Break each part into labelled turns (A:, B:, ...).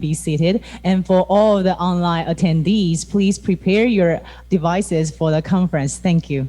A: be seated. And for all the online attendees, please prepare your devices for the conference. Thank you.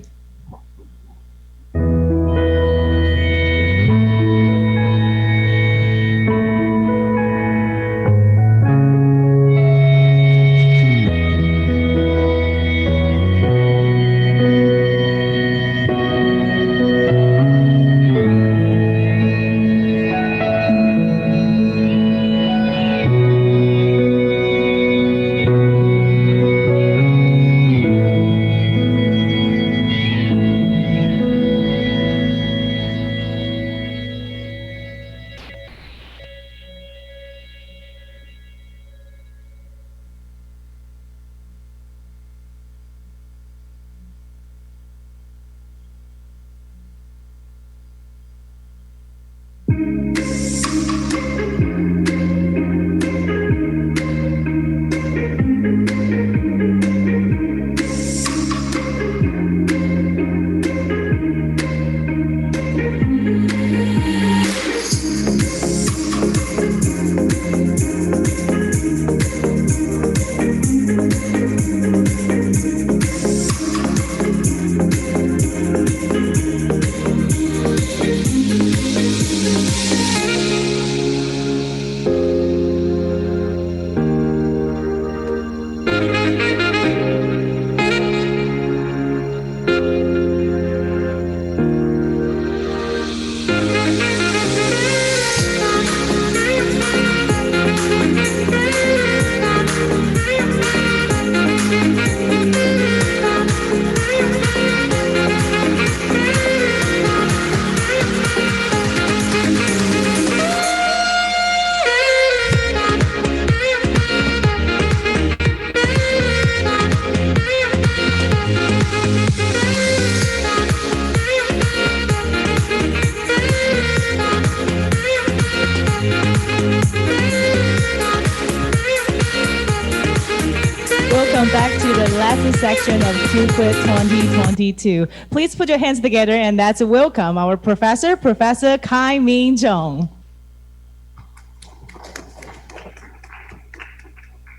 A: Welcome back to the last section of QCrypt 2022. Please put your hands together and that's a welcome our professor, Professor Kai Min Jong.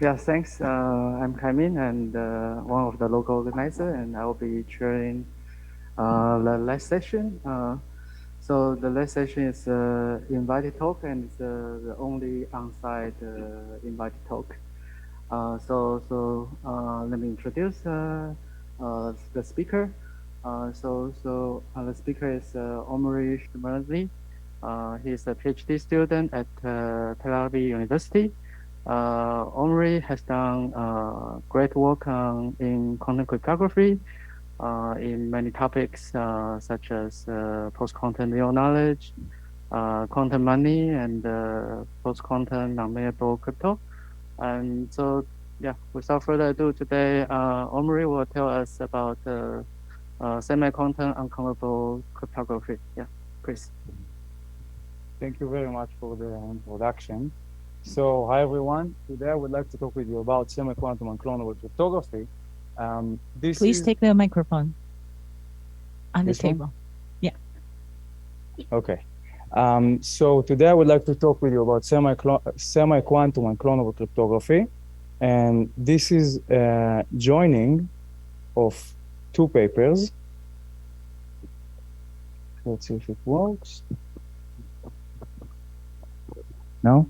B: Yeah, thanks. I'm Kai Min and one of the local organizers, and I will be chairing the last session. So the last session is invited talk, and it's the only on-site invited talk. So let me introduce the speaker. The speaker is Omri Shmueli. He's a PhD student at Tel Aviv University. Omri has done great work in quantum cryptography in many topics such as post-quantum real knowledge, quantum money, and post-quantum non-malleable crypto. And so, yeah, without further ado, today Omri will tell us about semi-quantum uncountable cryptography. Yeah, Chris.
C: Thank you very much for the introduction. So, hi everyone. Today I would like to talk with you about semi-quantum unclonable cryptography.
A: Please take the microphone on the table.
C: One?
A: Yeah.
C: Okay. So today I would like to talk with you about semi-quantum unclonable cryptography. And this is a joining of two papers. Let's see if it works. No?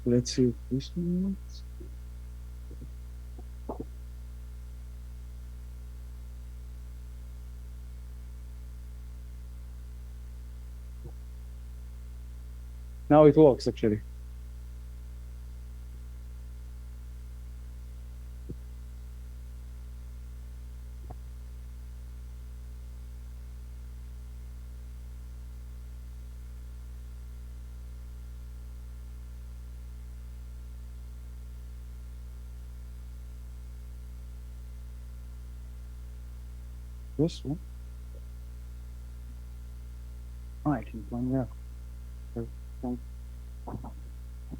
C: Let's see if this one works. Now it works actually. This one. Oh, I can find out.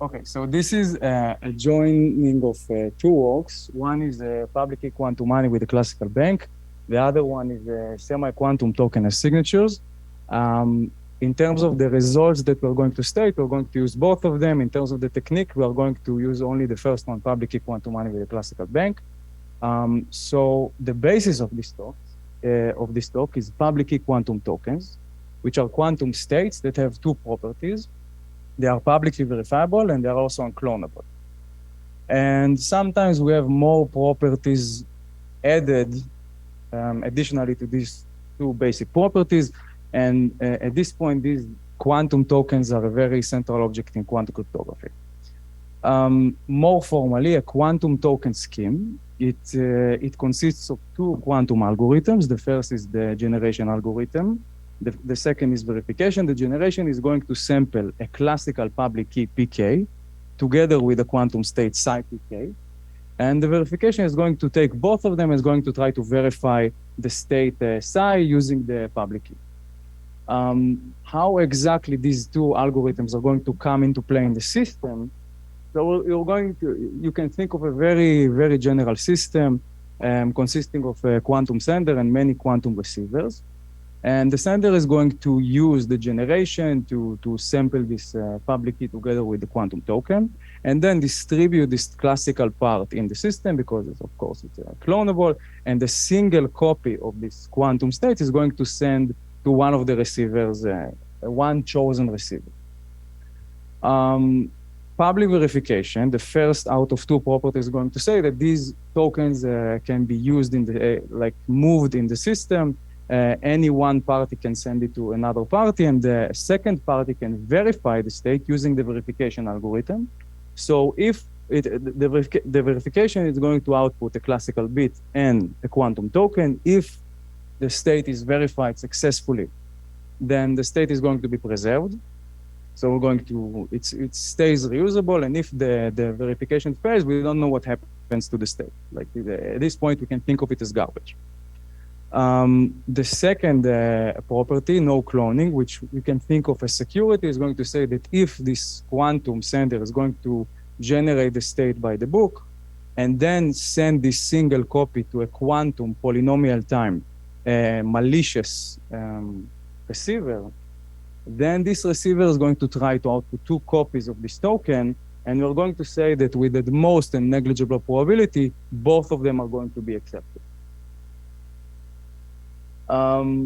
C: Okay, so this is a joining of two works. One is public key quantum money with the classical bank. The other one is semi-quantum token as signatures. In terms of the results that we're going to state, we're going to use both of them. In terms of the technique, we are going to use only the first one, public key quantum money with a classical bank. So the basis of this talk is public key quantum tokens, which are quantum states that have two properties. They are publicly verifiable and they are also unclonable. And sometimes we have more properties added additionally to these two basic properties. And at this point, these quantum tokens are a very central object in quantum cryptography. More formally, a quantum token scheme, it consists of two quantum algorithms. The first is the generation algorithm. The second is verification. The generation is going to sample a classical public key PK together with a quantum state psi PK. And the verification is going to take both of them and is going to try to verify the state psi using the public key. How exactly these two algorithms are going to come into play in the system? So you can think of a very, very general system consisting of a quantum sender and many quantum receivers. And the sender is going to use the generation to sample this public key together with the quantum token, and then distribute this classical part in the system because, of course, it's clonable. And a single copy of this quantum state is going to send to one of the receivers, one chosen receiver. Public verification, the first out of two properties, is going to say that these tokens can be used in the, moved in the system. Any one party can send it to another party, and the second party can verify the state using the verification algorithm. So if the verification is going to output a classical bit and a quantum token, if the state is verified successfully, then the state is going to be preserved. So we're going to, it stays reusable, and if the verification fails, we don't know what happens to the state. Like at this point, we can think of it as garbage. The second property, no cloning, which you can think of as security, is going to say that if this quantum sender is going to generate the state by the book, and then send this single copy to a quantum polynomial time malicious receiver, then this receiver is going to try to output two copies of this token, and we're going to say that with the most and negligible probability, both of them are going to be accepted.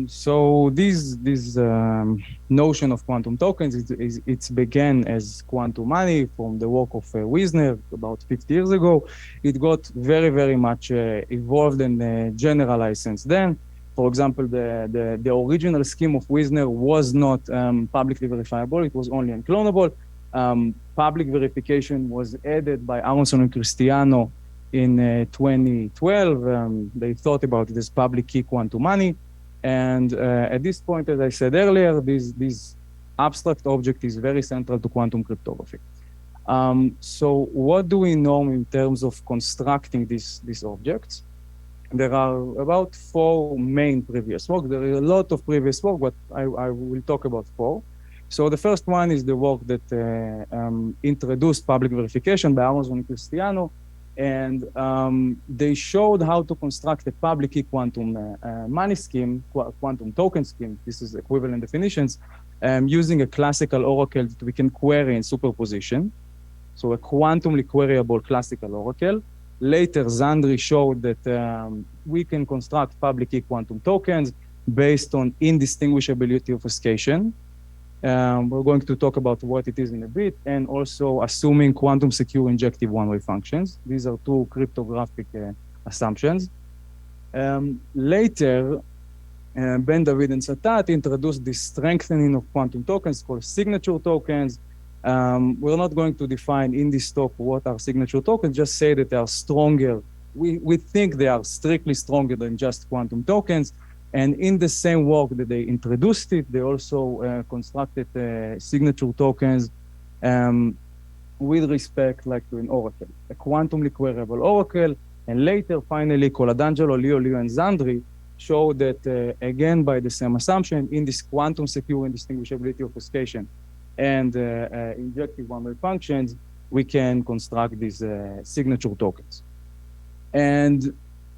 C: So this notion of quantum tokens, it began as quantum money from the work of Wisner about 50 years ago. It got very, very much evolved and generalized since then. For example, the original scheme of Wisner was not publicly verifiable. It was only unclonable. Public verification was added by Aronson and Cristiano in 2012. They thought about it as public key quantum money. And at this point, as I said earlier, this abstract object is very central to quantum cryptography. So what do we know in terms of constructing these objects? There are about 4 main previous work. There is a lot of previous work, but I will talk about 4. So the first one is the work that introduced public verification by Aronson and Cristiano. And they showed how to construct a public key quantum money scheme, quantum token scheme. This is equivalent definitions, using a classical oracle that we can query in superposition. So a quantumly queryable classical oracle. Later, Zandri showed that we can construct public key quantum tokens based on indistinguishability obfuscation. We're going to talk about what it is in a bit, and also assuming quantum secure injective one-way functions. These are 2 cryptographic assumptions. Later, Ben David and Satat introduced this strengthening of quantum tokens called signature tokens. We're not going to define in this talk what are signature tokens, just say that they are stronger. We think they are strictly stronger than just quantum tokens. And in the same work that they introduced it, they also constructed signature tokens with respect to an oracle, a quantumly queryable oracle. And later, finally, Coladangelo, Leo, and Zandri showed that, again, by the same assumption, in this quantum secure indistinguishability obfuscation and injective one-way functions, we can construct these signature tokens. And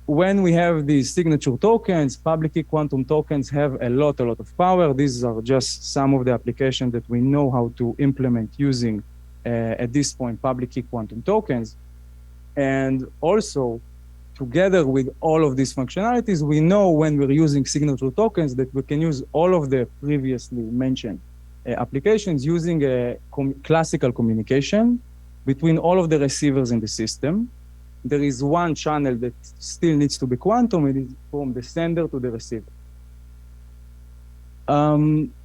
C: when we have these signature tokens, public key quantum tokens have a lot of power. These are just some of the applications that we know how to implement using, at this point, public key quantum tokens. And also, together with all of these functionalities, we know when we're using signature tokens that we can use all of the previously mentioned applications using a classical communication between all of the receivers in the system. There is one channel that still needs to be quantum. It is from the sender to the receiver.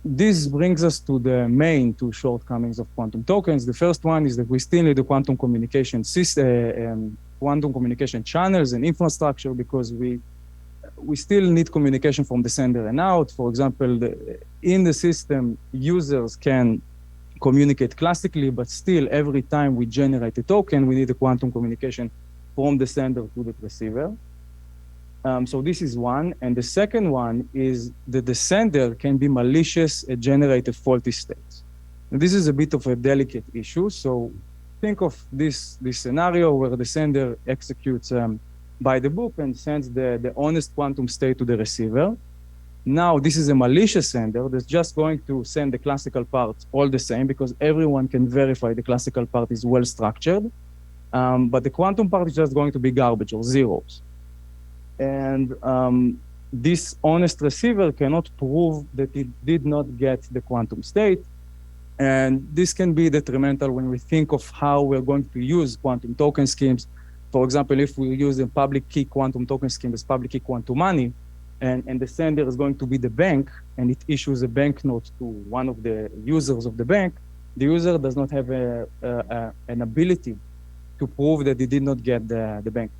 C: This brings us to the main two shortcomings of quantum tokens. The first one is that we still need a quantum communication system, quantum communication channels and infrastructure, because we still need communication from the sender and out. For example, in the system, users can communicate classically, but still every time we generate a token, we need a quantum communication from the sender to the receiver. So this is one. And the second one is that the sender can be malicious and generate a faulty state. And this is a bit of a delicate issue. So think of this scenario where the sender executes by the book and sends the honest quantum state to the receiver. Now, this is a malicious sender that's just going to send the classical part all the same, because everyone can verify the classical part is well structured. But the quantum part is just going to be garbage or zeros. And this honest receiver cannot prove that it did not get the quantum state. And this can be detrimental when we think of how we're going to use quantum token schemes. For example, if we use a public key quantum token scheme as public key quantum money, and the sender is going to be the bank, and it issues a banknote to one of the users of the bank, the user does not have an ability to prove that he did not get the bank.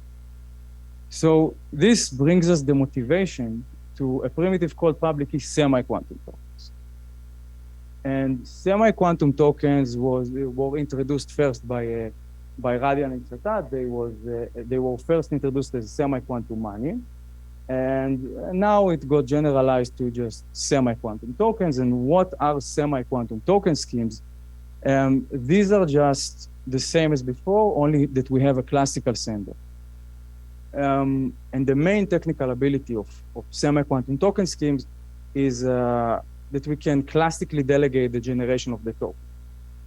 C: So this brings us the motivation to a primitive called public key semi-quantum tokens. And semi-quantum tokens were introduced first by Radian and Satat. They were first introduced as semi-quantum money. And now it got generalized to just semi-quantum tokens. And what are semi-quantum token schemes? These are just the same as before, only that we have a classical sender. And the main technical ability of semi-quantum token schemes is that we can classically delegate the generation of the token.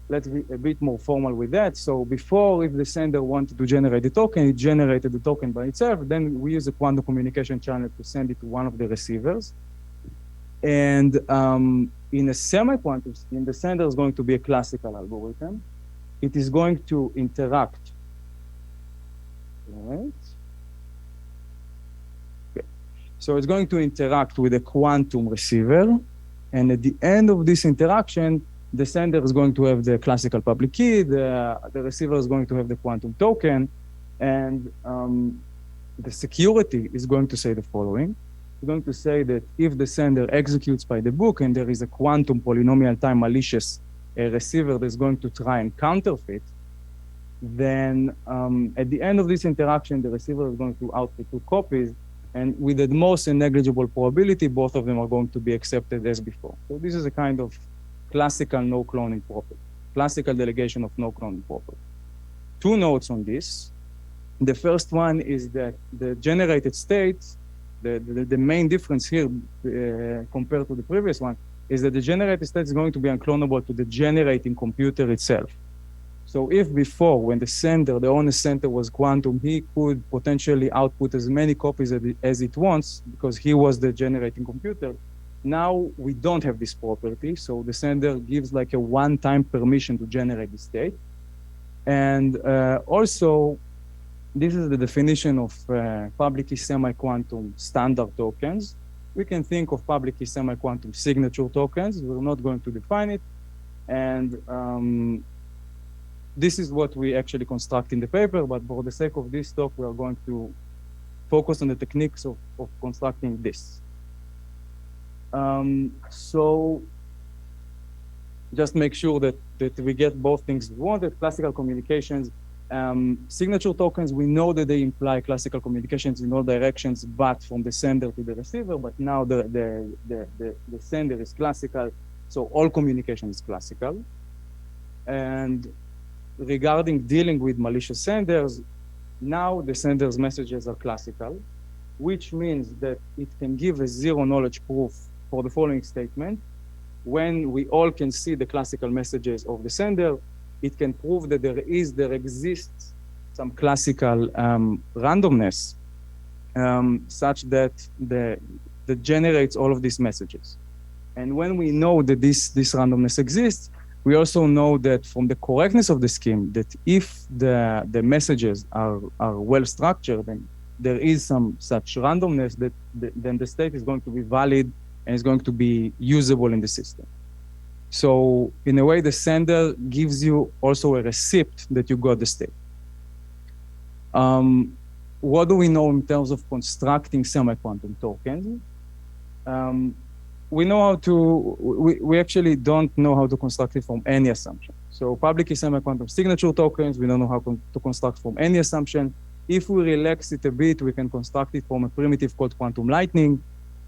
C: Let's be a bit more formal with that. So before, if the sender wanted to generate the token, it generated the token by itself. Then we use a quantum communication channel to send it to one of the receivers. And in a semi-quantum scheme, the sender is going to be a classical algorithm. It is going to interact. Right? Okay. So it's going to interact with a quantum receiver. And at the end of this interaction, the sender is going to have the classical public key, the receiver is going to have the quantum token, and the security is going to say the following. It's going to say that if the sender executes by the book and there is a quantum polynomial time malicious receiver that's going to try and counterfeit, then at the end of this interaction, the receiver is going to output 2 copies, and with the most negligible probability, both of them are going to be accepted as before. So this is a kind of classical no cloning property, classical delegation of no cloning property. 2 notes on this. The first one is that the generated state, the main difference here compared to the previous one, is that the generated state is going to be unclonable to the generating computer itself. So if before, when the sender, the honest sender was quantum, he could potentially output as many copies as it wants because he was the generating computer, now we don't have this property. So the sender gives like a one-time permission to generate the state. And also, this is the definition of public key semi-quantum standard tokens. We can think of public key semi-quantum signature tokens. We're not going to define it. And this is what we actually construct in the paper, but for the sake of this talk, we are going to focus on the techniques of constructing this. So just make sure that we get both things we wanted. Classical communications, signature tokens, we know that they imply classical communications in all directions, but from the sender to the receiver, but now the sender is classical, so all communication is classical. And regarding dealing with malicious senders, now the sender's messages are classical. which means that it can give a zero knowledge proof for the following statement. When we all can see the classical messages of the sender, it can prove that there exists some classical randomness such that that generates all of these messages. And when we know that this randomness exists, we also know that from the correctness of the scheme, that if the messages are well structured, then there is some such randomness that then the state is going to be valid and is going to be usable in the system. So in a way, the sender gives you also a receipt that you got the state. What do we know in terms of constructing semi-quantum tokens? We know how to, we actually don't know how to construct it from any assumption. So public key semi-quantum signature tokens, we don't know how to construct from any assumption. If we relax it a bit, we can construct it from a primitive called quantum lightning.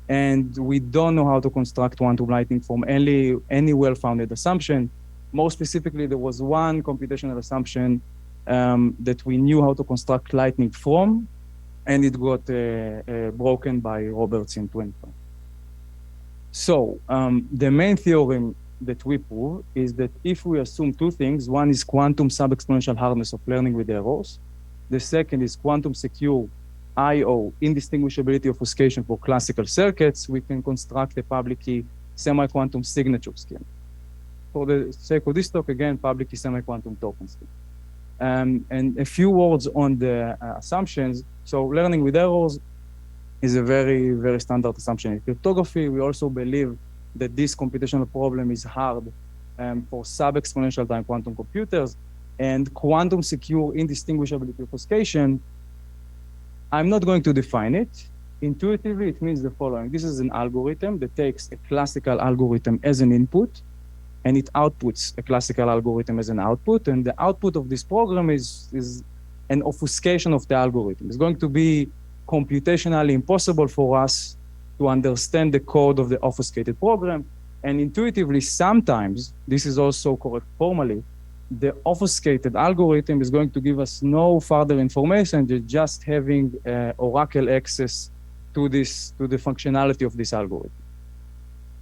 C: And we don't know how to construct quantum lightning from any well-founded assumption. More specifically, there was one computational assumption that we knew how to construct lightning from, and it got broken by Roberts in 2020. So the main theorem that we prove is that if we assume two things, one is quantum sub-exponential hardness of learning with errors. The second is quantum secure I/O indistinguishability obfuscation for classical circuits, we can construct a public key semi-quantum signature scheme. For the sake of this talk, again, public key semi-quantum token scheme. And a few words on the assumptions. So learning with errors is a very, very standard assumption in cryptography. We also believe that this computational problem is hard for sub-exponential time quantum computers. And quantum secure indistinguishability obfuscation, I'm not going to define it. Intuitively, it means the following. This is an algorithm that takes a classical algorithm as an input, and it outputs a classical algorithm as an output. And the output of this program is an obfuscation of the algorithm. It's going to be computationally impossible for us to understand the code of the obfuscated program. And intuitively, sometimes, this is also correct formally, the obfuscated algorithm is going to give us no further information than just having Oracle access to the functionality of this algorithm.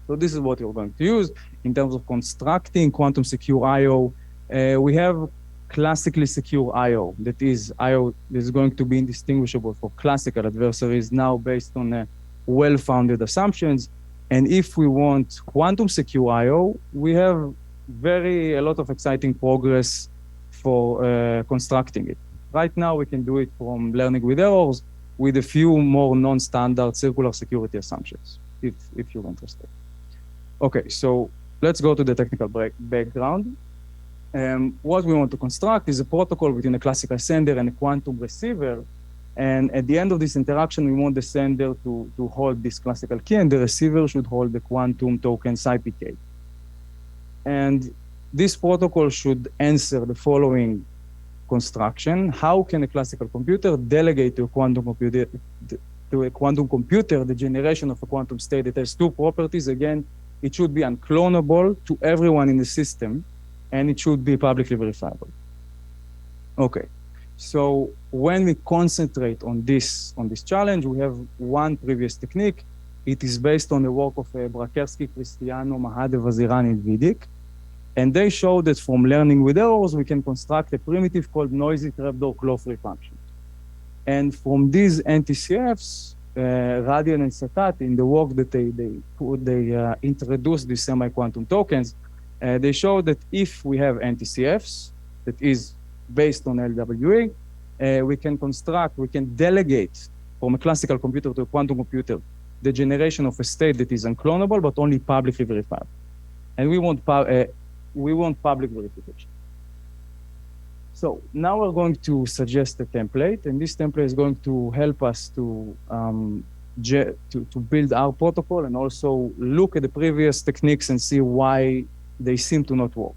C: So this is what you're going to use in terms of constructing quantum secure I/O. We have classically secure I/O. That is, I/O is going to be indistinguishable for classical adversaries now based on well-founded assumptions. And if we want quantum secure I/O, we have a lot of exciting progress for constructing it. Right now, we can do it from learning with errors with a few more non-standard circular security assumptions, if you're interested. Okay, so let's go to the technical background. What we want to construct is a protocol between a classical sender and a quantum receiver. And at the end of this interaction, we want the sender to hold this classical key, and the receiver should hold the quantum token PSI-PK. And this protocol should answer the following construction. How can a classical computer delegate to a quantum computer the generation of a quantum state that has two properties? Again, it should be unclonable to everyone in the system, and it should be publicly verifiable. Okay, so when we concentrate on this challenge, we have one previous technique. It is based on the work of Brakersky, Cristiano, Mahadev, Aziran, and Vidic. And they show that from learning with errors, we can construct a primitive called noisy trapdoor claw-free function. And from these NTCFs, Radian and Satat, in the work that they introduced these semi-quantum tokens, they show that if we have NTCFs that is based on LWE, we can delegate from a classical computer to a quantum computer the generation of a state that is unclonable, but only publicly verifiable. And we want public verification. So now we're going to suggest a template, and this template is going to help us to build our protocol and also look at the previous techniques and see why they seem to not work.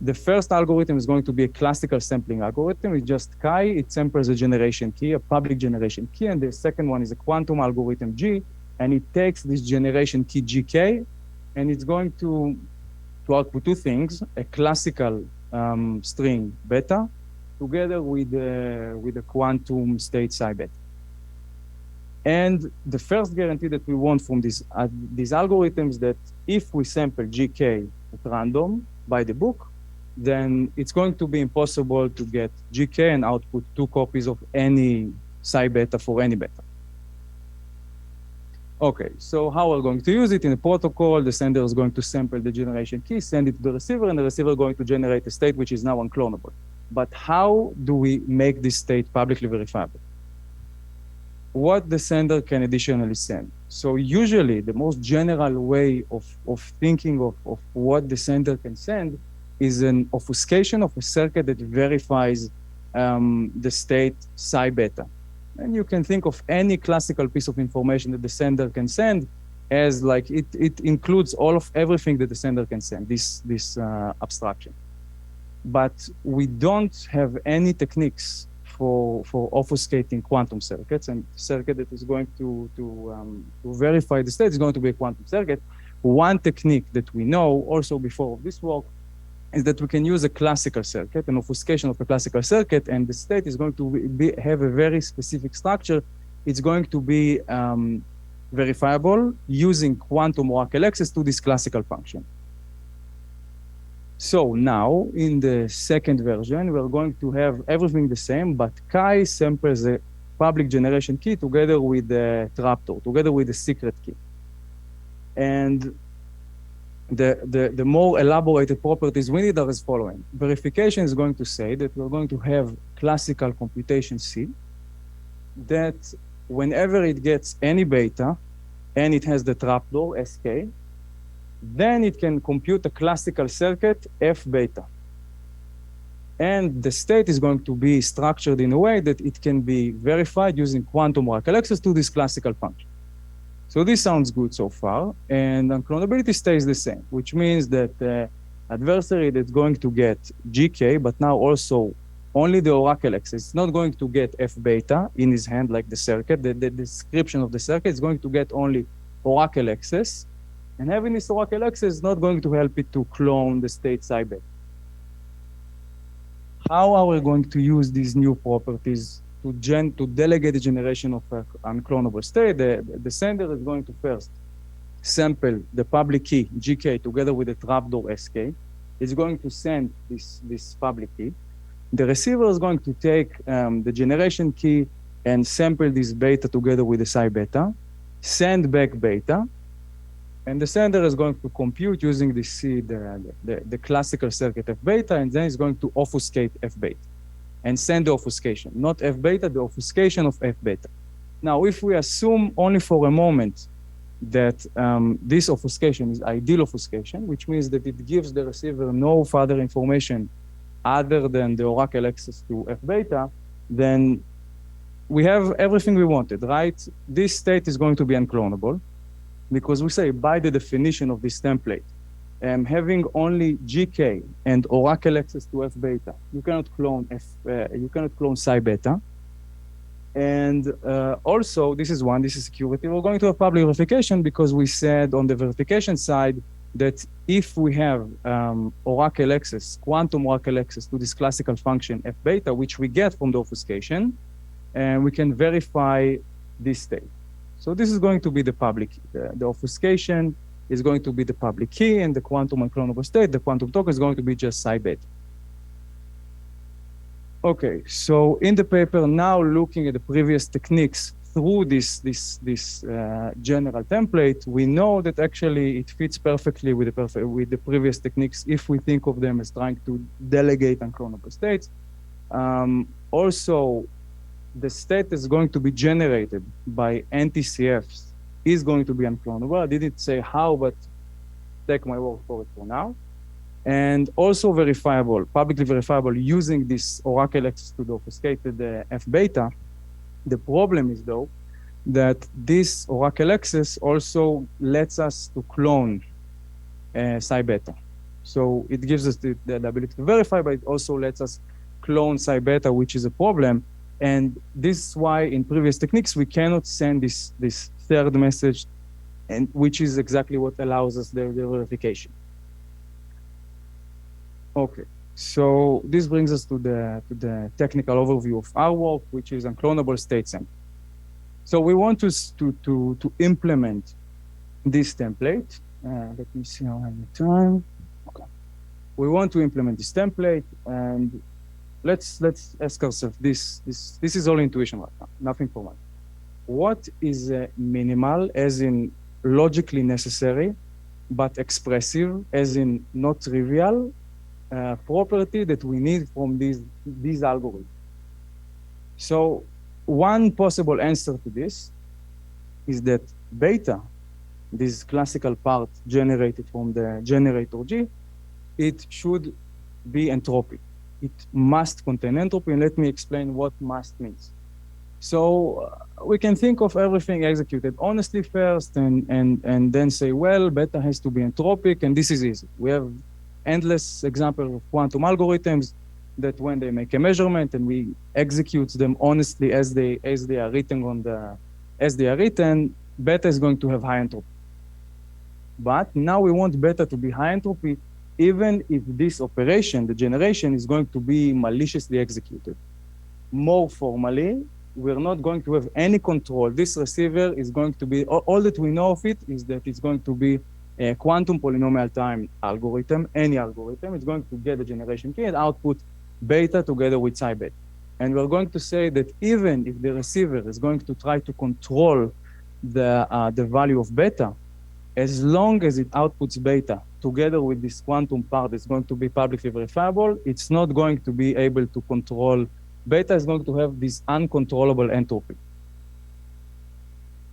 C: The first algorithm is going to be a classical sampling algorithm. It's just chi. It samples a generation key, a public generation key, and the second one is a quantum algorithm G, and it takes this generation key GK, and it's going to output two things: a classical string beta, together with the quantum state psi beta. And the first guarantee that we want from these algorithms that if we sample GK at random by the book, then it's going to be impossible to get GK and output 2 copies of any psi beta for any beta. Okay, so how we're going to use it in a protocol, the sender is going to sample the generation key, send it to the receiver, and the receiver is going to generate a state which is now unclonable. But how do we make this state publicly verifiable? What the sender can additionally send. So usually the most general way of thinking of what the sender can send is an obfuscation of a circuit that verifies the state psi beta. And you can think of any classical piece of information that the sender can send as like it includes all of everything that the sender can send, this abstraction. But we don't have any techniques for obfuscating quantum circuits, and circuit that is going to verify the state is going to be a quantum circuit. One technique that we know also before this work is that we can use a classical circuit, an obfuscation of a classical circuit, and the state is going to have a very specific structure. It's going to be verifiable using quantum oracle access to this classical function. So now, in the second version, we're going to have everything the same, but Chi samples a public generation key together with the trapdoor, together with the secret key. And the more elaborated properties we need are as following. Verification is going to say that we're going to have classical computation C, that whenever it gets any beta, and it has the trapdoor, SK, then it can compute a classical circuit, F beta. And the state is going to be structured in a way that it can be verified using quantum oracle access to this classical function. So this sounds good so far, and unclonability stays the same, which means that the adversary that's going to get GK, but now also only the oracle access, is not going to get F beta in his hand like the circuit. The description of the circuit is going to get only oracle access, and having this oracle access is not going to help it to clone the state psi beta. How are we going to use these new properties to delegate the generation of an unclonable state? The sender is going to first sample the public key, GK, together with the trapdoor SK. It's going to send this public key. The receiver is going to take the generation key and sample this beta together with the psi beta, send back beta, and the sender is going to compute using the classical circuit F beta, and then it's going to obfuscate F beta and send the obfuscation, not F beta, the obfuscation of F beta. Now, if we assume only for a moment that this obfuscation is ideal obfuscation, which means that it gives the receiver no further information other than the oracle access to F beta, then we have everything we wanted, right? This state is going to be unclonable because we say by the definition of this template, having only GK and oracle access to F beta, you cannot clone psi beta. And also, this is security. We're going to have public verification because we said on the verification side that if we have oracle access, quantum oracle access to this classical function F beta, which we get from the obfuscation, and we can verify this state. So this is going to be the public key. The obfuscation is going to be the public key, and the quantum unclonable state, the quantum token, is going to be just psi beta. Okay, so in the paper, now looking at the previous techniques through this general template, we know that actually it fits perfectly with the previous techniques if we think of them as trying to delegate unclonable states. Also, the state that's going to be generated by NTCFs is going to be unclonable. I didn't say how, but take my word for it for now. And also verifiable, publicly verifiable using this oracle access to the obfuscated F beta. The problem is, though, that this oracle access also lets us to clone psi beta. So it gives us the ability to verify, but it also lets us clone psi beta, which is a problem. And this is why in previous techniques, we cannot send this third message, and which is exactly what allows us the verification. Okay, so this brings us to the technical overview of our work, which is unclonable state sampling. So we want to implement this template. Let me see how many time. Okay. We want to implement this template, and let's ask ourselves this is all intuition right now, nothing formal. What is minimal, as in logically necessary, but expressive, as in not trivial, property that we need from these algorithms? So one possible answer to this is that beta, this classical part generated from the generator G, it should be entropy. It must contain entropy, and let me explain what must means. So we can think of everything executed honestly first, and then say, well, beta has to be entropic, and this is easy. We have endless examples of quantum algorithms that when they make a measurement and we execute them honestly as they are written beta is going to have high entropy. But now we want beta to be high entropy, even if this operation, the generation, is going to be maliciously executed. More formally, we're not going to have any control. This receiver is going to be, all that we know of it is that it's going to be a quantum polynomial time algorithm, any algorithm. It's going to get the generation key and output beta together with psi beta. And we're going to say that even if the receiver is going to try to control the value of beta, as long as it outputs beta together with this quantum part that's going to be publicly verifiable, it's not going to be able to control. Beta is going to have this uncontrollable entropy.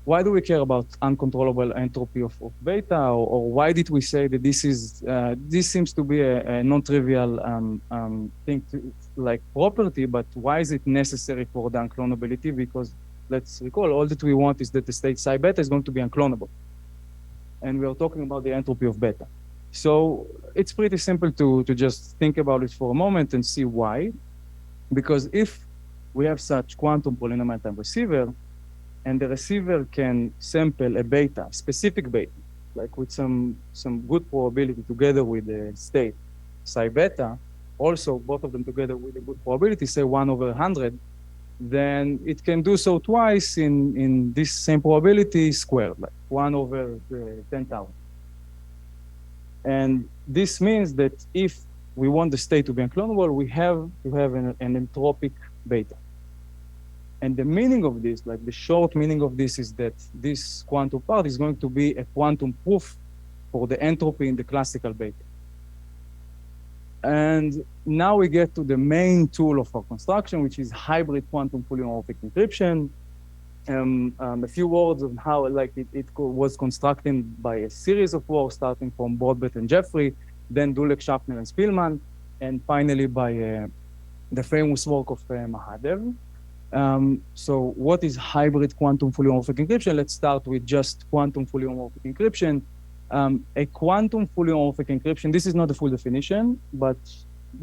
C: Why do we care about uncontrollable entropy of beta, or why did we say that this seems to be a non-trivial thing, like property, but why is it necessary for the unclonability? Because let's recall, all that we want is that the state psi beta is going to be unclonable. And we are talking about the entropy of beta. So it's pretty simple to just think about it for a moment and see why. Because if we have such quantum polynomial time receiver, and the receiver can sample a beta, specific beta, like with some good probability together with the state psi beta, also both of them together with a good probability, say 1/100, then it can do so twice in this same probability squared, like 1/10,000. And this means that if we want the state to be unclonable, we have to have an entropic beta. And the meaning of this, like the short meaning of this, is that this quantum part is going to be a quantum proof for the entropy in the classical beta. And now we get to the main tool of our construction, which is hybrid quantum fully homomorphic encryption. A few words on how it was constructed by a series of works, starting from Broadbent and Jeffrey, then Dulek, Schaffner, and Spielman, and finally by the famous work of Mahadev. So what is hybrid quantum fully homomorphic encryption? Let's start with just quantum fully homomorphic encryption. A quantum fully homomorphic encryption, this is not the full definition, but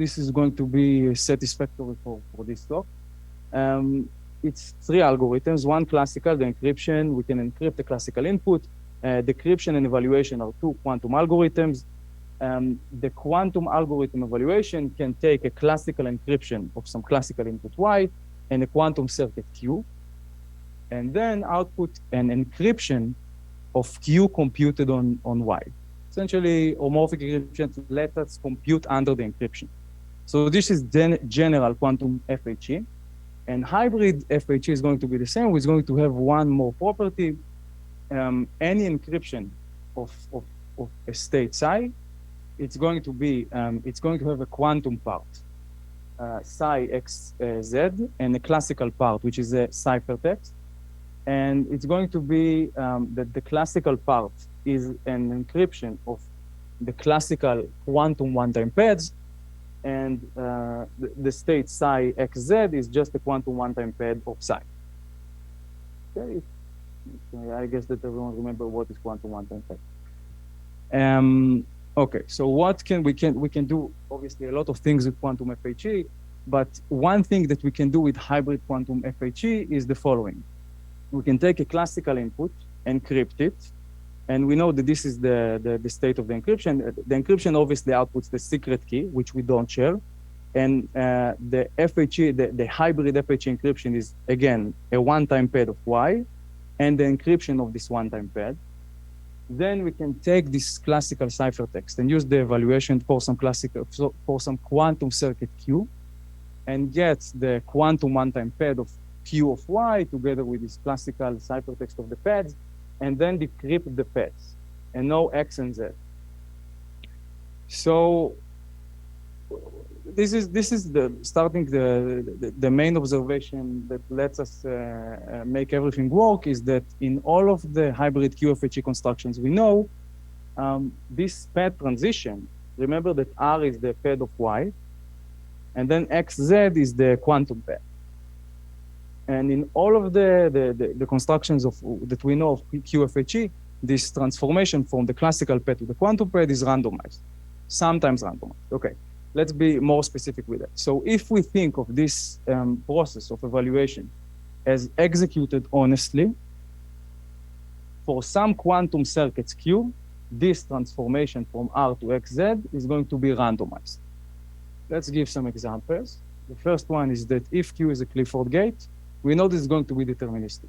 C: this is going to be satisfactory for this talk. It's three algorithms. One classical, the encryption. We can encrypt the classical input. Decryption and evaluation are two quantum algorithms. The quantum algorithm evaluation can take a classical encryption of some classical input Y and a quantum circuit Q, and then output an encryption of Q computed on Y. Essentially, homomorphic encryption lets us compute under the encryption. So this is general quantum FHE. And hybrid FHE is going to be the same. It's going to have one more property. Any encryption of a state psi, it's going to have a quantum part, psi xz, and a classical part, which is a ciphertext. And it's going to be that the classical part is an encryption of the classical quantum one-time pads, and the state psi xz is just a quantum one-time pad of psi. Okay. I guess that everyone remember what is quantum one-time pad. Okay, so what we can do obviously a lot of things with quantum FHE, but one thing that we can do with hybrid quantum FHE is the following. We can take a classical input, encrypt it, and we know that this is the state of the encryption. The encryption obviously outputs the secret key, which we don't share. And the FHE, the hybrid FHE encryption is, again, a one-time pad of Y. and the encryption of this one-time pad. Then we can take this classical ciphertext and use the evaluation for some quantum circuit Q, and get the quantum one-time pad of Q of Y together with this classical ciphertext of the pads, and then decrypt the pads and know X and Z. So this is the main observation that lets us make everything work, is that in all of the hybrid QFHE constructions we know, this pad transition, remember that R is the pad of Y, and then XZ is the quantum pad. And in all of the constructions that we know of QFHE, this transformation from the classical pad to the quantum pad is randomized, sometimes randomized. Okay, let's be more specific with that. So if we think of this process of evaluation as executed honestly, for some quantum circuits Q, this transformation from R to XZ is going to be randomized. Let's give some examples. The first one is that if Q is a Clifford gate, we know this is going to be deterministic,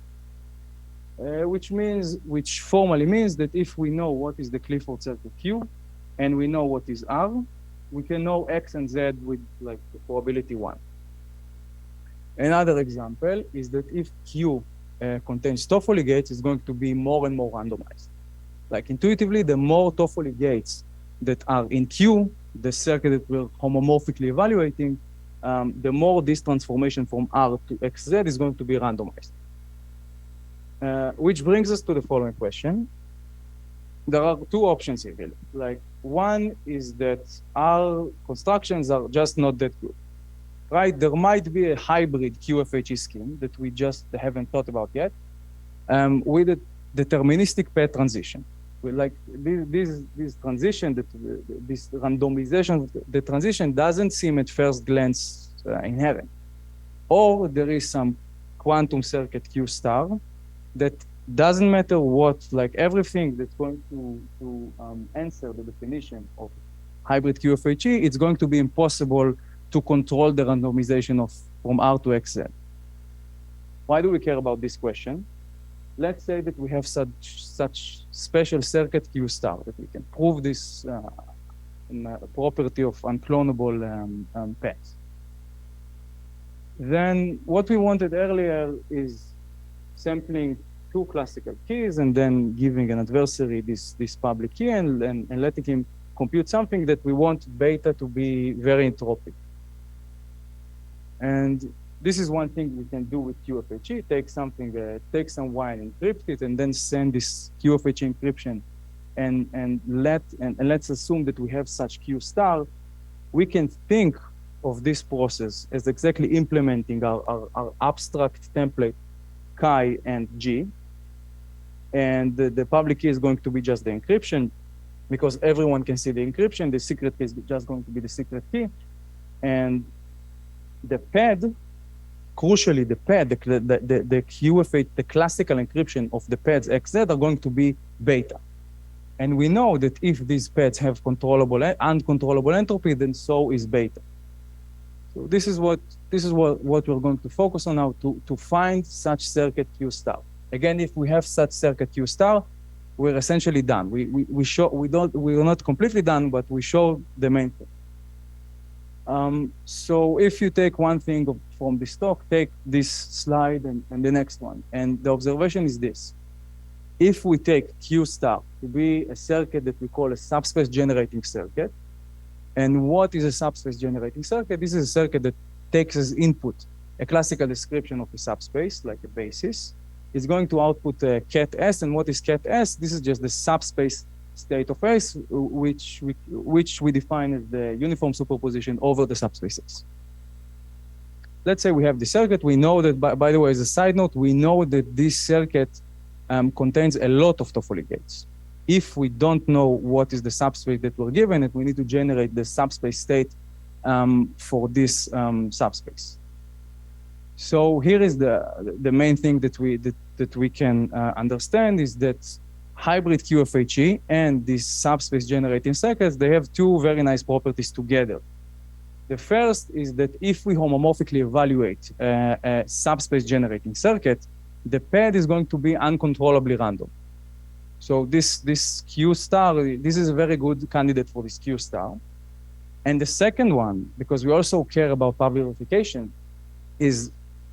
C: which formally means that if we know what is the Clifford circuit Q, and we know what is R, we can know X and Z with like the probability 1. Another example is that if Q contains Toffoli gates, it's going to be more and more randomized. Like intuitively, the more Toffoli gates that are in Q, the circuit that we're homomorphically evaluating, the more this transformation from R to XZ is going to be randomized. Which brings us to the following question. There are two options here, really. Like, one is that our constructions are just not that good, right? There might be a hybrid QFHE scheme that we just haven't thought about yet, with a deterministic pad transition. Like this transition, this randomization, the transition doesn't seem at first glance inherent. Or there is some quantum circuit Q star that doesn't matter what, like everything that's going to answer the definition of hybrid QFHE, it's going to be impossible to control the randomization from R to XZ. Why do we care about this question? Let's say that we have such special circuit Q star that we can prove this property of unclonable paths. Then what we wanted earlier is sampling two classical keys and then giving an adversary this public key and letting him compute something that we want beta to be very entropic. And this is one thing we can do with QFHE, take something, take some Y and encrypt it, and then send this QFHE encryption, and let's assume that we have such Q star. We can think of this process as exactly implementing our abstract template chi and G, and the public key is going to be just the encryption, because everyone can see the encryption. The secret key is just going to be the secret key, and the pad. Crucially, the pad, the QFHE, the classical encryption of the pads XZ are going to be beta. And we know that if these pads have controllable and uncontrollable entropy, then so is beta. So this is what we're going to focus on now to find such circuit Q star. Again, if we have such circuit Q star, we're essentially done. We're not completely done, but we show the main thing. So if you take one thing from this talk, take this slide and the next one. And the observation is this. If we take Q star to be a circuit that we call a subspace generating circuit, and what is a subspace generating circuit? This is a circuit that takes as input a classical description of a subspace, like a basis. It's going to output a ket S, and what is ket S? This is just the subspace state of S, which we define as the uniform superposition over the subspaces. Let's say we have the circuit. We know that, by the way, as a side note, we know that this circuit contains a lot of Toffoli gates. If we don't know what is the subspace that we're given, and we need to generate the subspace state for this subspace. So here is the main thing that we can understand is that hybrid QFHE and these subspace generating circuits, they have two very nice properties together. The first is that if we homomorphically evaluate a subspace generating circuit, the pad is going to be uncontrollably random. So this Q star, this is a very good candidate for this Q star. And the second one, because we also care about public verification, is,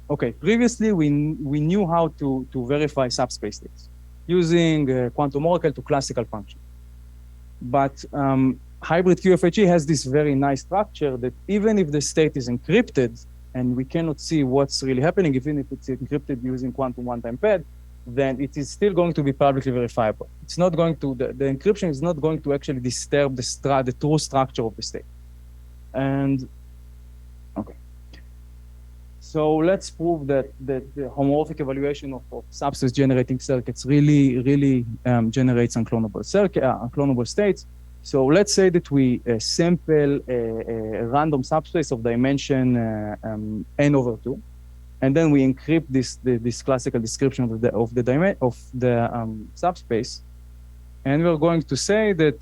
C: okay, previously we knew how to verify subspace states using quantum oracle to classical function. But hybrid QFHE has this very nice structure that even if the state is encrypted and we cannot see what's really happening, even if it's encrypted using quantum one-time pad, then it is still going to be publicly verifiable. It's not going to, the encryption is not going to actually disturb the true structure of the state. And, okay. So let's prove that the homomorphic evaluation of subspace generating circuits really generates unclonable states. So let's say that we sample a random subspace of dimension n/2, and then we encrypt this classical description of the subspace, and we're going to say that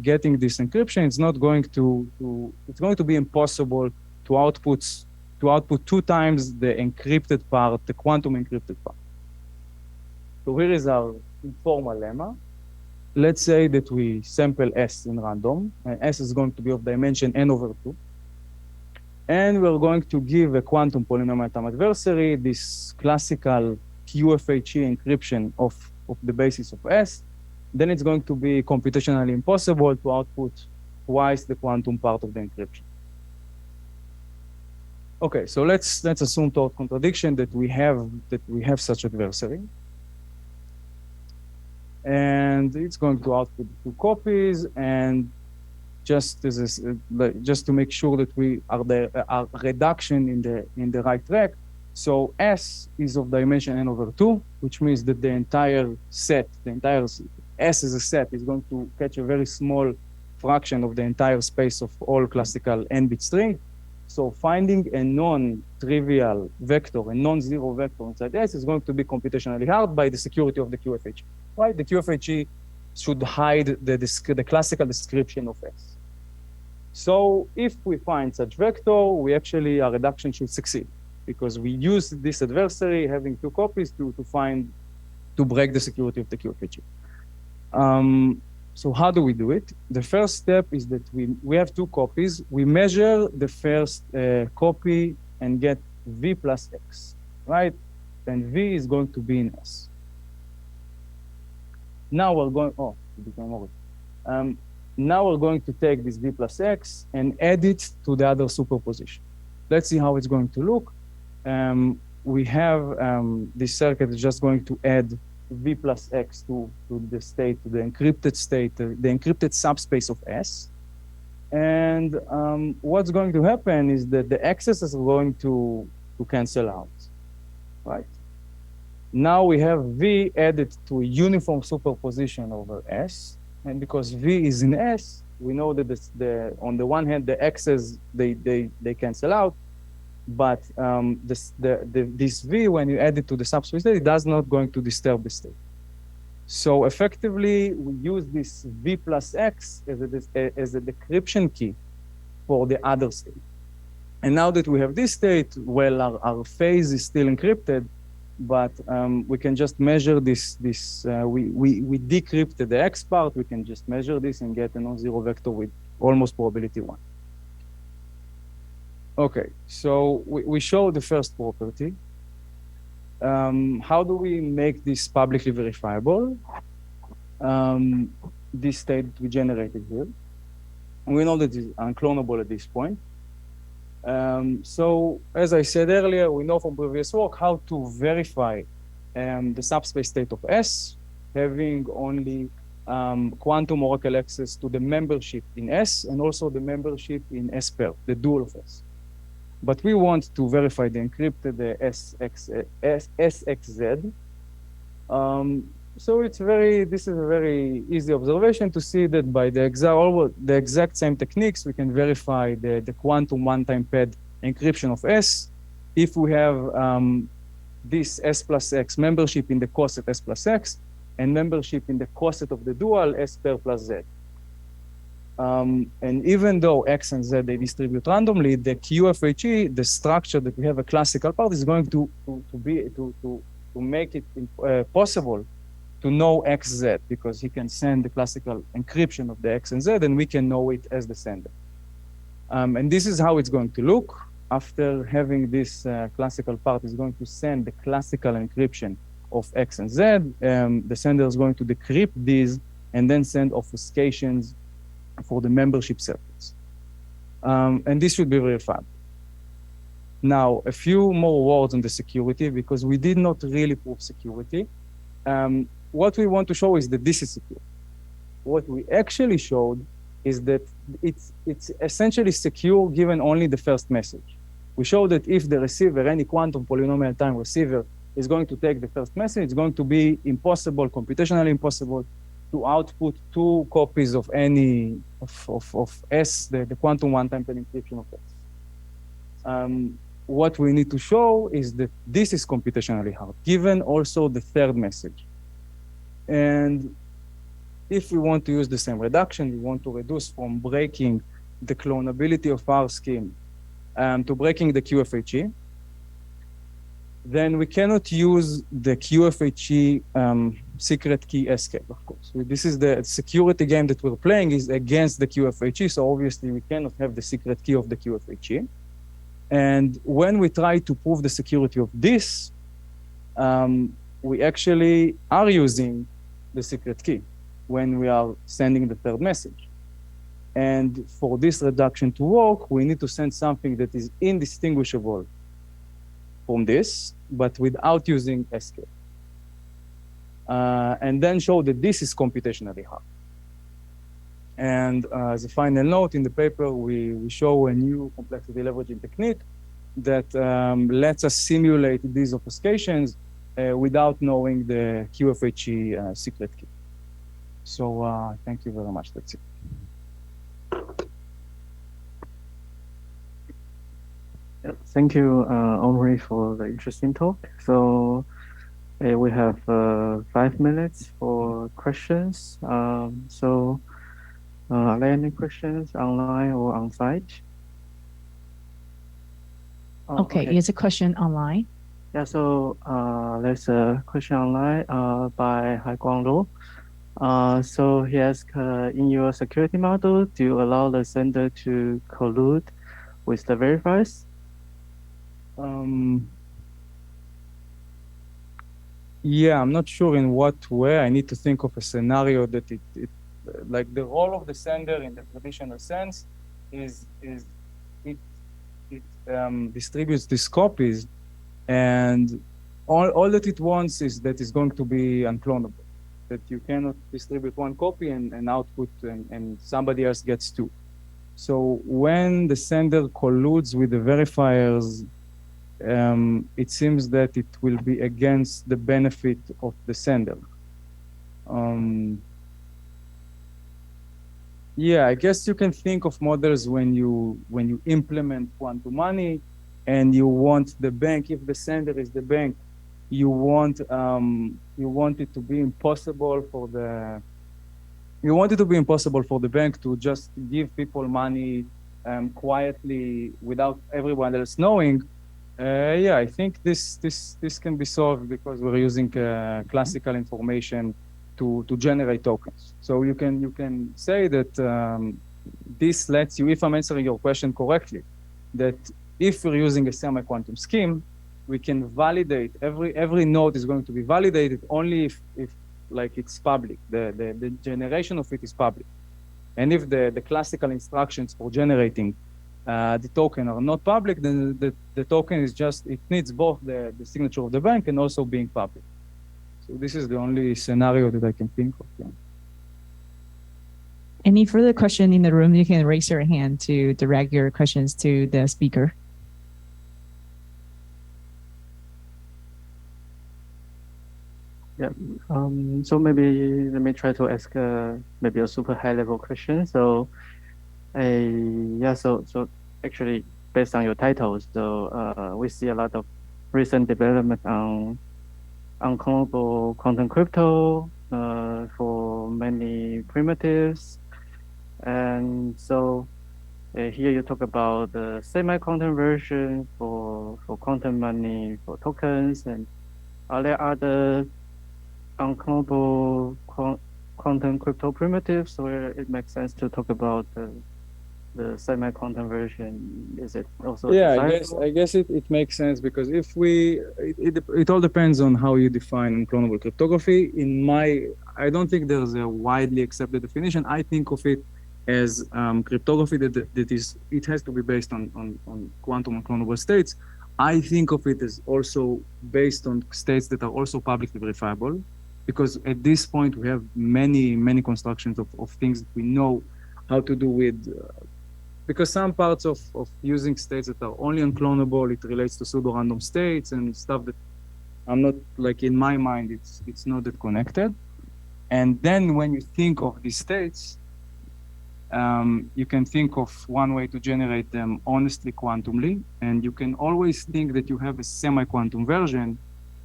C: getting this encryption is not going it's going to be impossible to output 2 times the encrypted part, the quantum encrypted part. So here is our informal lemma. Let's say that we sample S in random, and S is going to be of dimension n/2. And we're going to give a quantum polynomial time adversary, this classical QFHE encryption of the basis of S. Then it's going to be computationally impossible to output twice the quantum part of the encryption. Okay, so let's assume without contradiction that we have such adversary. And it's going to output 2 copies, and just to make sure that we are reduction in the right track. So S is of dimension n/2, which means that the entire set, S as a set is going to catch a very small fraction of the entire space of all classical n-bit string. So finding a non-trivial vector, a non-zero vector inside S is going to be computationally hard by the security of the QFHE, right? The QFHE should hide the classical description of S. So if we find such vector, our reduction should succeed, because we use this adversary having 2 copies to break the security of the QFHE. So how do we do it? The first step is that we have 2 copies. We measure the first copy and get V plus X, right? And V is going to be in S. Now we're going, now we're going to take this V plus X and add it to the other superposition. Let's see how it's going to look. We have this circuit is just going to add V plus X to the state, to the encrypted state, the encrypted subspace of S. And what's going to happen is that the X's are going to cancel out, right? Now we have V added to a uniform superposition over S. And because V is in S, we know that on the one hand, the X's, they cancel out. But this V, when you add it to the subspace state, it does not going to disturb the state. So effectively, we use this V plus X as a decryption key for the other state. And now that we have this state, well, our phase is still encrypted, but we can just measure this. We decrypted the X part. We can just measure this and get a non-zero vector with almost probability 1. Okay, so we show the first property. How do we make this publicly verifiable? This state that we generated here. And we know that it's unclonable at this point. So as I said earlier, we know from previous work how to verify the subspace state of S, having only quantum oracle access to the membership in S and also the membership in S pair, the dual of S. But we want to verify the encrypted SXZ. So this is a very easy observation to see that by the exact same techniques, we can verify the quantum one-time pad encryption of S if we have this S plus X membership in the coset S plus X and membership in the coset of the dual S pair plus Z. And even though X and Z, they distribute randomly, the QFHE, the structure that we have a classical part is going to make it possible to know XZ, because he can send the classical encryption of the X and Z, and we can know it as the sender. And this is how it's going to look. After having this classical part, is going to send the classical encryption of X and Z. The sender is going to decrypt these and then send obfuscations for the membership circuits. And this should be verified. Now, a few more words on the security, because we did not really prove security. What we want to show is that this is secure. What we actually showed is that it's essentially secure given only the first message. We show that if the receiver, any quantum polynomial time receiver, is going to take the first message, it's going to be impossible, computationally impossible, to output 2 copies of any of S, the quantum one-time encryption of S. What we need to show is that this is computationally hard, given also the third message. And if we want to use the same reduction, we want to reduce from breaking the clonability of our scheme to breaking the QFHE, then we cannot use the QFHE secret key escape, of course. This is the security game that we're playing is against the QFHE, so obviously we cannot have the secret key of the QFHE. And when we try to prove the security of this, we actually are using the secret key when we are sending the third message. And for this reduction to work, we need to send something that is indistinguishable from this, but without using escape. And then show that this is computationally hard. And as a final note in the paper, we show a new complexity leveraging technique that lets us simulate these obfuscations without knowing the QFHE secret key. So thank you very much. That's it.
B: Thank you, Omri, for the interesting talk. So we have 5 minutes for questions. Are there any questions online or on site?
A: Okay, here's a question online.
B: Yeah, so there's a question online by Hai Guang Lu. So he asked, in your security model, do you allow the sender to collude with the verifiers?
C: Yeah, I'm not sure in what way. I need to think of a scenario that it like the role of the sender in the traditional sense is it distributes these copies, and all that it wants is that it's going to be unclonable, that you cannot distribute 1 copy and output and somebody else gets 2. So when the sender colludes with the verifiers, it seems that it will be against the benefit of the sender. Yeah, I guess you can think of models when you implement quantum money, and you want the bank. If the sender is the bank, you want it to be impossible for the bank to just give people money quietly without everyone else knowing. Yeah, I think this can be solved because we're using classical information to generate tokens. So you can say that this lets you, if I'm answering your question correctly, that if we're using a semi-quantum scheme, we can validate every node is going to be validated only if like it's public. The generation of it is public, and if the classical instructions for generating the token are not public, then the token is just, it needs both the signature of the bank and also being public. So this is the only scenario that I can think of. Yeah.
A: Any further question in the room, you can raise your hand to direct your questions to the speaker.
B: Yeah. So maybe let me try to ask maybe a super high level question. So, yeah. So actually, based on your title, so we see a lot of recent development on unclonable quantum crypto for many primitives, and so here you talk about the semi-quantum version for quantum money for tokens, and There are the unclonable quantum crypto primitives where it makes sense to talk about the semi-quantum version. Is it also
C: Yeah,
B: desirable?
C: I guess it makes sense because if we it all depends on how you define unclonable cryptography. I don't think there's a widely accepted definition. I think of it as cryptography that is it has to be based on quantum unclonable states. I think of it as also based on states that are also publicly verifiable, because at this point we have many constructions of things that we know how to do with because some parts of using states that are only unclonable, it relates to pseudo-random states and stuff that I'm not like in my mind, it's not that connected. And then when you think of these states, you can think of one way to generate them honestly quantumly, and you can always think that you have a semi-quantum version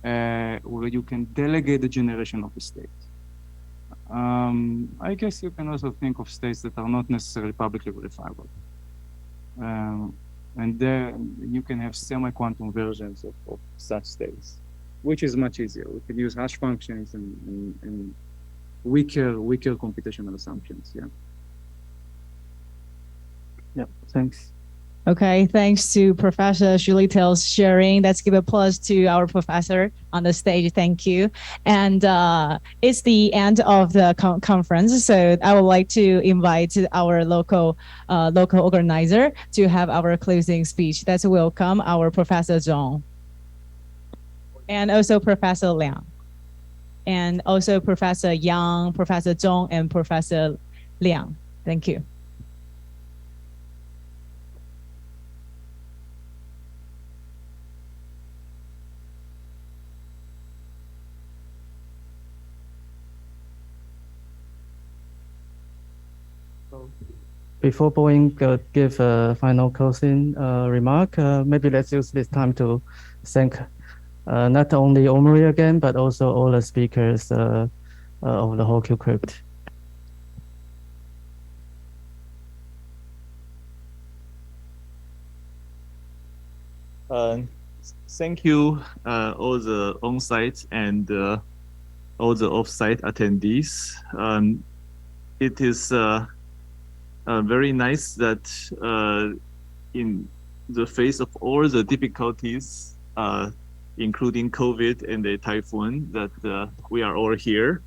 C: where you can delegate the generation of the state. I guess you can also think of states that are not necessarily publicly verifiable. And then you can have semi-quantum versions of such states, which is much easier. We can use hash functions and weaker computational assumptions. Yeah.
B: Yeah, thanks.
A: Okay, thanks to Professor Shmueli Tell's sharing. Let's give a applause to our professor on the stage. Thank you. And it's the end of the conference, so I would like to invite our local organizer to have our closing speech. Let's welcome our Professor Zhong, and also Professor Liang, and also Professor Yang, Professor Zhong, and Professor Liang. Thank you.
B: Before Boeing give a final closing remark, maybe let's use this time to thank not only Omri again, but also all the speakers of the whole QCrypt.
D: Thank you, all the on-site and all the off-site attendees. It is very nice that in the face of all the difficulties, including COVID and the typhoon, that we are all here.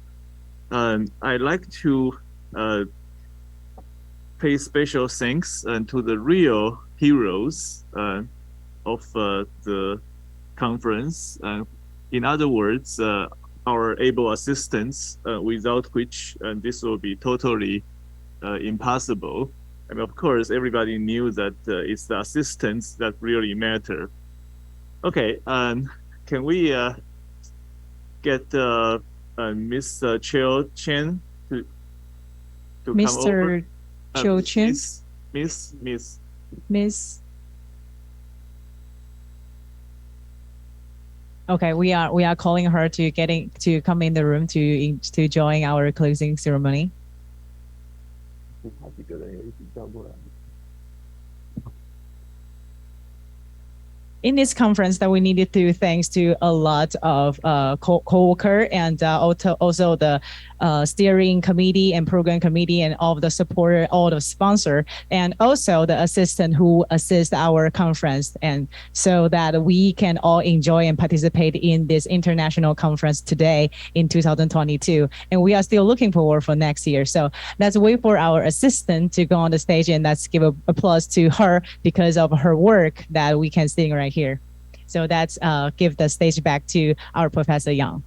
D: I'd like to pay special thanks to the real heroes of the conference. In other words, our able assistants, without which this will be totally impossible. I mean, of course, everybody knew that it's the assistants that really matter. Okay, can we get Miss Cheo Chen to come over?
A: Mr. Cheo Chen?
D: Miss.
A: Okay, we are calling her to come in the room to join our closing ceremony. In this conference that we needed to thanks to a lot of co-worker and also the steering committee and program committee and all of the supporter, all the sponsor, and also the assistant who assist our conference, and so that we can all enjoy and participate in this international conference today in 2022. And we are still looking forward for next year. So let's wait for our assistant to go on the stage, and let's give an applause to her because of her work that we can sing right here. So that's give the stage back to our Professor Yang.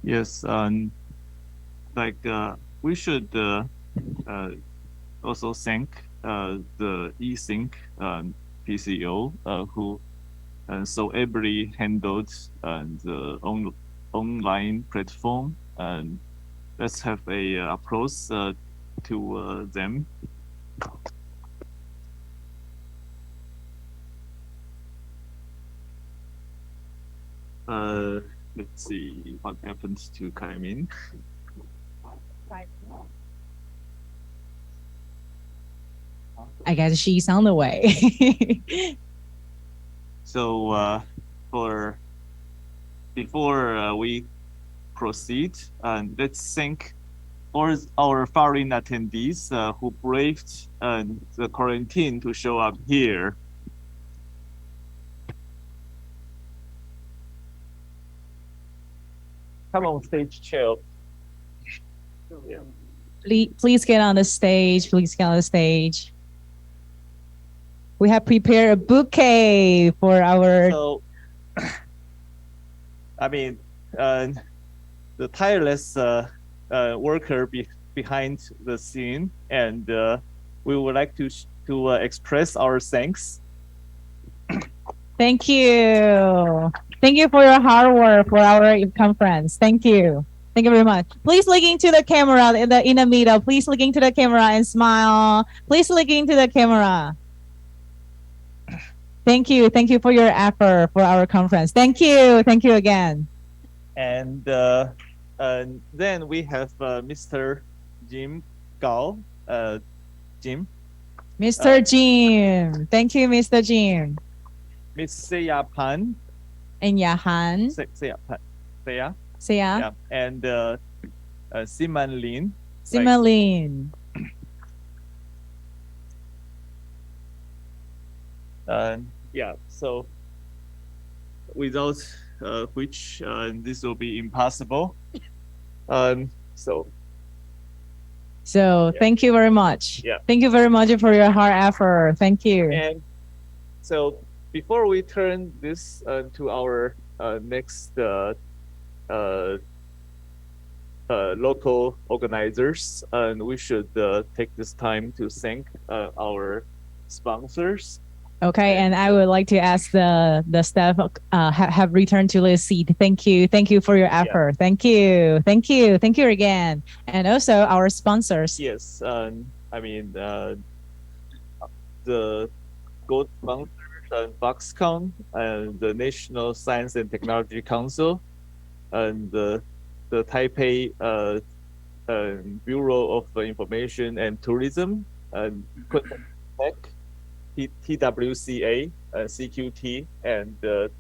D: Yes, we should also thank the eSync PCO who so ably handled the online platform. And let's have a applause to them. Let's see what happens to Kaimin.
A: I guess she's on the way.
D: So for before we proceed, let's thank all our foreign attendees who braved the quarantine to show up here. Come on stage, Chill. Yeah.
A: Please get on the stage. Please get on the stage. We have prepared a bouquet for our.
D: So, I mean, the tireless worker behind the scene, and we would like to express our thanks.
A: Thank you. Thank you for your hard work for our conference. Thank you. Thank you very much. Please look into the camera in the middle. Please look into the camera and smile. Please look into the camera. Thank you. Thank you for your effort for our conference. Thank you. Thank you again.
D: And then we have Mr. Jim Gao. Jim.
A: Mr. Jim. Thank you, Mr. Jim.
D: Miss Seya Pan.
A: And Yahan.
D: Seya Pan. Seya.
A: Seya.
D: Yeah. And Siman Lin.
A: Siman Lin.
D: Yeah, so without which this will be impossible. So
A: thank you very much.
D: Yeah.
A: Thank you very much for your hard effort. Thank you.
D: And so before we turn this to our next local organizers, and we should take this time to thank our sponsors.
A: Okay, and I would like to ask the staff have returned to their seat. Thank you for your effort. Yeah. Thank you again, and also our sponsors.
D: Yes, I mean the gold sponsors and Foxconn and the National Science and Technology Council, and the Taipei Bureau of Information and Tourism, and Tech. TWCA, CQT, and the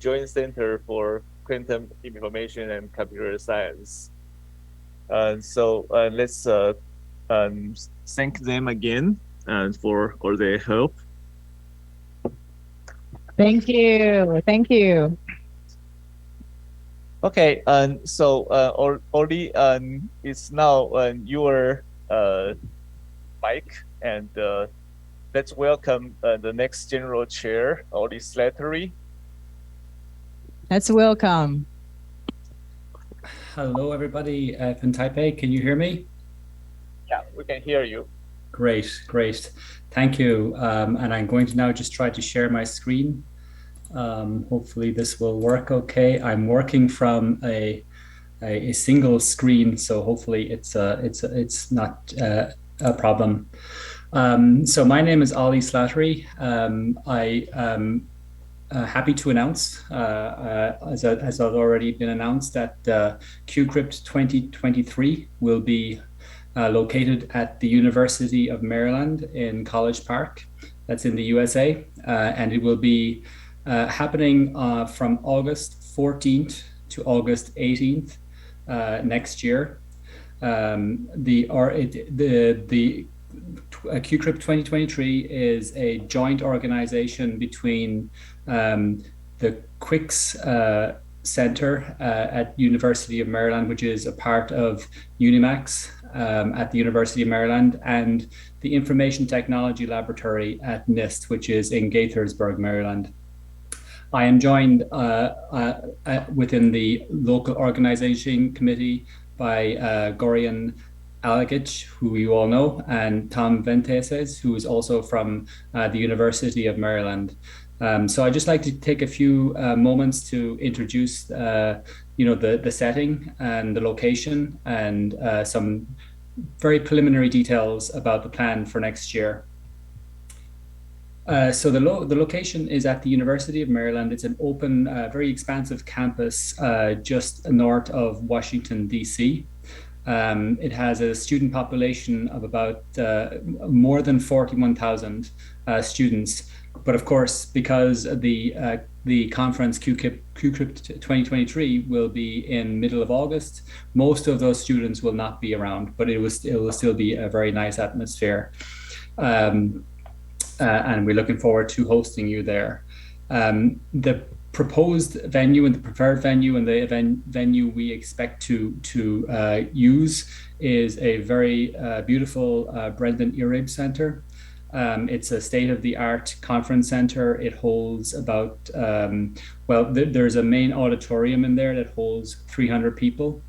D: Joint Center for Quantum Information and Computer Science. So let's thank them again for all their help.
A: Thank you.
D: Okay, so Oli, it's now your mic, and let's welcome the next General Chair, Oli Slattery.
A: Let's welcome.
E: Hello, everybody in Taipei. Can you hear me?
D: Yeah, we can hear you.
E: Great. Thank you. And I'm going to now just try to share my screen. Hopefully this will work okay. I'm working from a single screen, so hopefully it's not a problem. So my name is Oli Slattery. I am happy to announce, as has already been announced, that QCrypt 2023 will be located at the University of Maryland in College Park. That's in the USA, and it will be happening from August 14th to August 18th next year. The QCrypt 2023 is a joint organization between the Quicks Center at University of Maryland, which is a part of Unimax at the University of Maryland, and the Information Technology Laboratory at NIST, which is in Gaithersburg, Maryland. I am joined within the local organization committee by Gorian Alagic, who you all know, and Tom Venteses, who is also from the University of Maryland. So I'd just like to take a few moments to introduce, the setting and the location, and some very preliminary details about the plan for next year. So the location is at the University of Maryland. It's an open, very expansive campus just north of Washington, D.C. It has a student population of about more than 41,000 students. But of course, because the conference QCrypt 2023 will be in middle of August, most of those students will not be around, but it will still be a very nice atmosphere. And we're looking forward to hosting you there. The proposed venue and the preferred venue and the venue we expect to use is a very beautiful Brendan Irib Center. It's a state-of-the-art conference center. It holds about, there's a main auditorium in there that holds 300 people.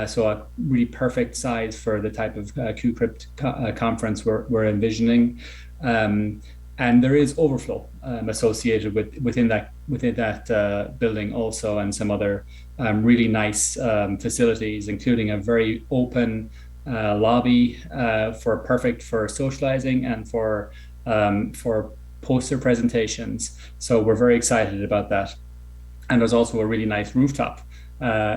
E: So a really perfect size for the type of QCrypt conference we're envisioning. And there is overflow associated within that building also, and some other really nice facilities, including a very open lobby perfect for socializing and for poster presentations. So we're very excited about that. And there's also a really nice rooftop,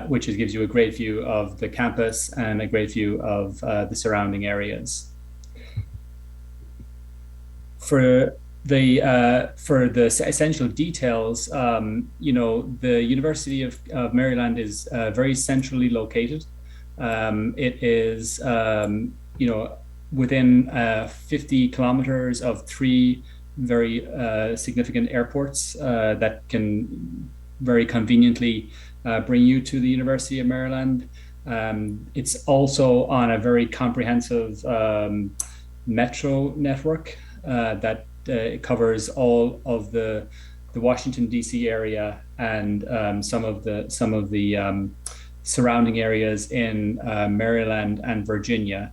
E: which gives you a great view of the campus and a great view of the surrounding areas. For the essential details, the University of Maryland is very centrally located. It is, within 50 kilometers of three very significant airports that can very conveniently bring you to the University of Maryland. It's also on a very comprehensive metro network that covers all of the Washington D.C. area and some of the surrounding areas in Maryland and Virginia.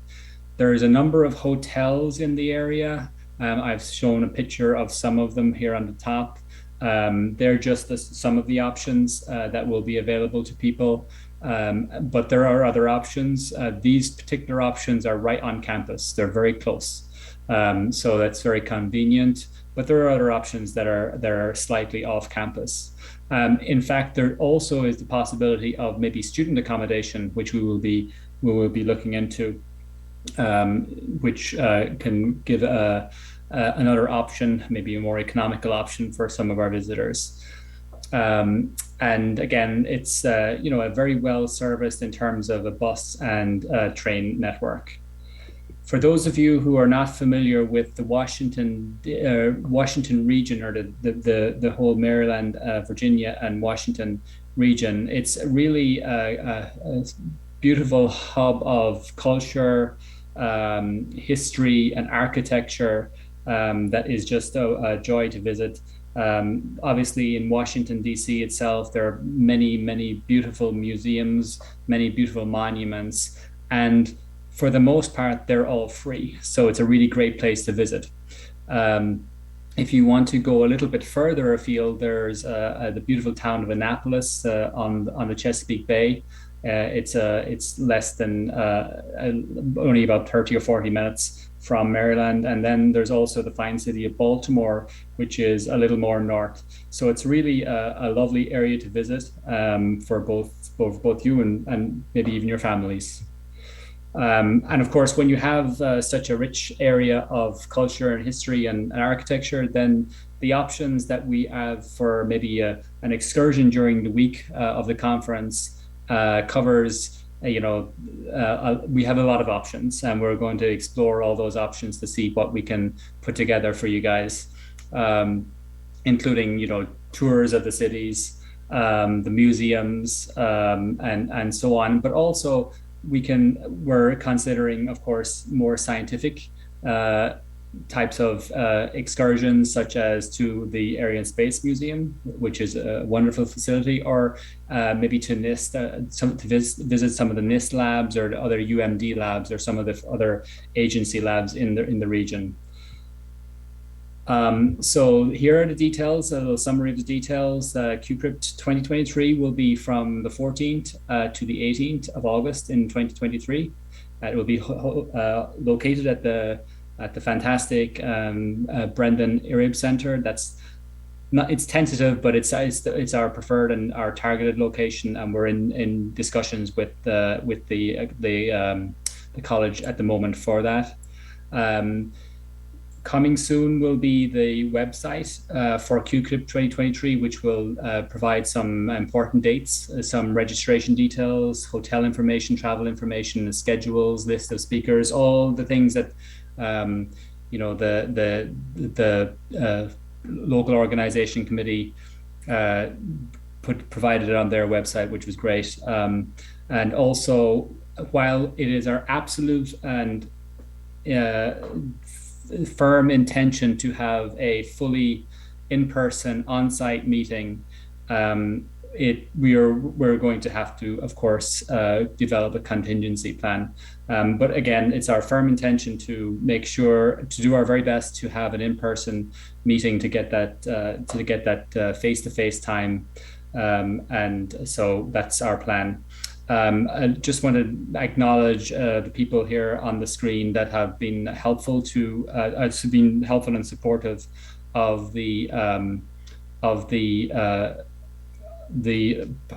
E: There is a number of hotels in the area. I've shown a picture of some of them here on the top. They're just some of the options that will be available to people. But there are other options. These particular options are right on campus. They're very close. So that's very convenient, but there are other options that are slightly off campus. In fact, there also is the possibility of maybe student accommodation, which we will be looking into, which can give another option, maybe a more economical option for some of our visitors. And again, it's a very well serviced in terms of a bus and train network. For those of you who are not familiar with the Washington region, or the whole Maryland, Virginia, and Washington region, it's really a beautiful hub of culture, history, and architecture that is just a joy to visit. Obviously, in Washington, D.C. itself, there are many, many beautiful museums, many beautiful monuments, and for the most part, they're all free. So it's a really great place to visit. If you want to go a little bit further afield, there's the beautiful town of Annapolis on the Chesapeake Bay. It's less than only about 30 or 40 minutes from Maryland. And then there's also the fine city of Baltimore, which is a little more north. So it's really a lovely area to visit for both you and maybe even your families. And of course, when you have such a rich area of culture and history and architecture, then the options that we have for maybe an excursion during the week of the conference covers, we have a lot of options, and we're going to explore all those options to see what we can put together for you guys, including, tours of the cities, the museums, and so on, but also we're considering, of course, more scientific types of excursions, such as to the Air and Space Museum, which is a wonderful facility, or maybe to NIST, to visit some of the NIST labs or the other UMD labs or some of the other agency labs in the region. So here are the details, a little summary of the details. QCrypt 2023 will be from the 14th to the 18th of August in 2023. It will be located at the fantastic Brendan Irib Center. It's tentative, but it's our preferred and our targeted location, and we're in discussions with the college at the moment for that. coming soon will be the website for QCrypt 2023, which will provide some important dates, some registration details, hotel information, travel information, schedules, list of speakers, all the things that you know the local organization committee provided on their website, which was great. And also, while it is our absolute and firm intention to have a fully in-person on-site meeting, we're going to have to, of course, develop a contingency plan. But again, it's our firm intention to make sure to do our very best to have an in-person meeting to get that face-to-face time, and so that's our plan. I just want to acknowledge the people here on the screen that have been helpful and supportive of the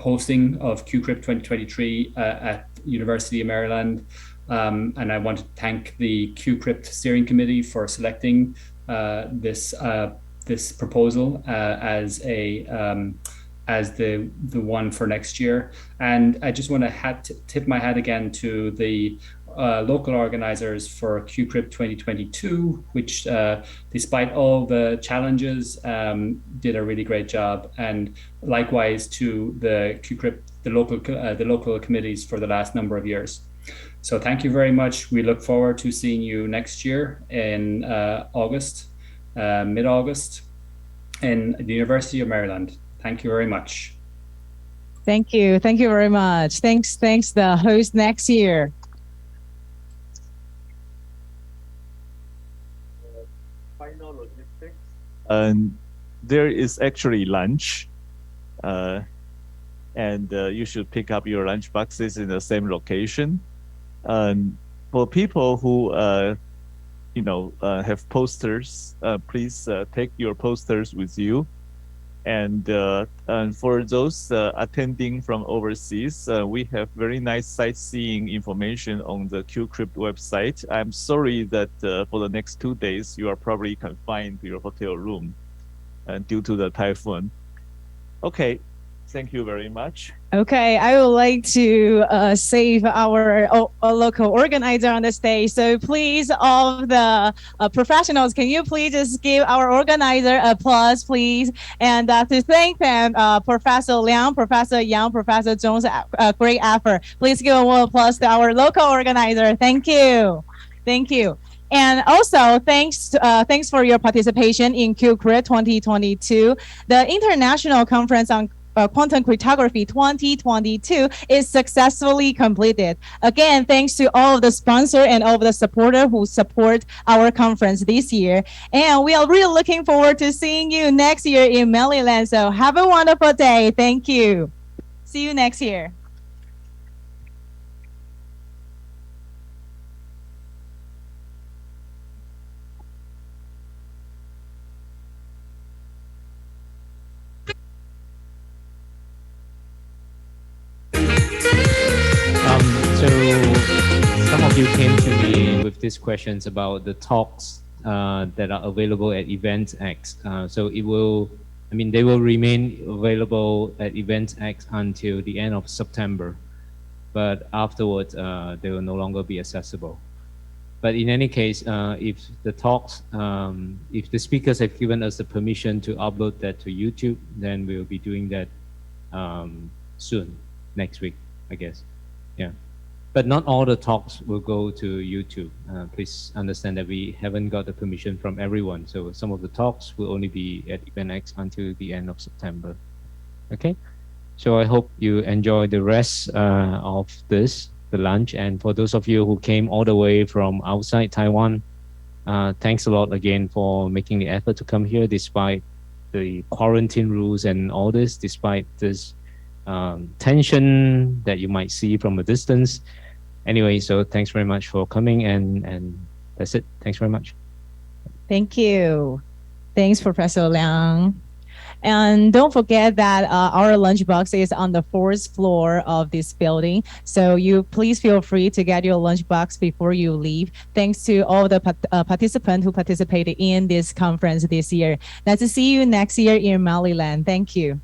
E: hosting of QCrypt 2023 at University of Maryland. And I want to thank the QCrypt steering committee for selecting this proposal as the one for next year. And I just want to tip my hat again to the local organizers for QCrypt 2022, which despite all the challenges, did a really great job. And likewise to the QCrypt, the local committees for the last number of years. So thank you very much. We look forward to seeing you next year in August, mid-August, in the University of Maryland. Thank you very much.
A: Thank you. Thank you very much. Thanks, the host next year.
D: Final logistics. There is actually lunch, and you should pick up your lunch boxes in the same location. For people who have posters, please take your posters with you. And for those attending from overseas, we have very nice sightseeing information on the QCrypt website. I'm sorry that for the next 2 days, you are probably confined to your hotel room due to the typhoon. Okay, thank you very much.
A: Okay, I would like to save our local organizer on the stage. So please, all of the professionals, can you please just give our organizer applause, please? And to thank them, Professor Liang, Professor Yang, Professor Zhong's great effort. Please give a warm applause to our local organizer. Thank you. Thank you. And also, thanks for your participation in QCrypt 2022, the International Conference on Quantum Cryptography 2022 is successfully completed. Again, thanks to all of the sponsors and all of the supporters who support our conference this year. And we are really looking forward to seeing you next year in Maryland. So have a wonderful day. Thank you. See you next year.
F: Some of you came to me with these questions about the talks that are available at Events X. So they will remain available at Events X until the end of September, but afterwards they will no longer be accessible. But in any case, if the talks, if the speakers have given us the permission to upload that to YouTube, then we'll be doing that soon, next week, I guess. Yeah. But not all the talks will go to YouTube. Please understand that we haven't got the permission from everyone. So some of the talks will only be at EventX until the end of September. Okay. So I hope you enjoy the rest of the lunch. And for those of you who came all the way from outside Taiwan, thanks a lot again for making the effort to come here despite the quarantine rules and all this, despite this tension that you might see from a distance. Anyway, so thanks very much for coming, and that's it. Thanks very much.
A: Thank you. Thanks, Professor Liang. And don't forget that our lunchbox is on the fourth floor of this building. So you please feel free to get your lunchbox before you leave. Thanks to all the participants who participated in this conference this year. Let's see you next year in Maliland. Thank you.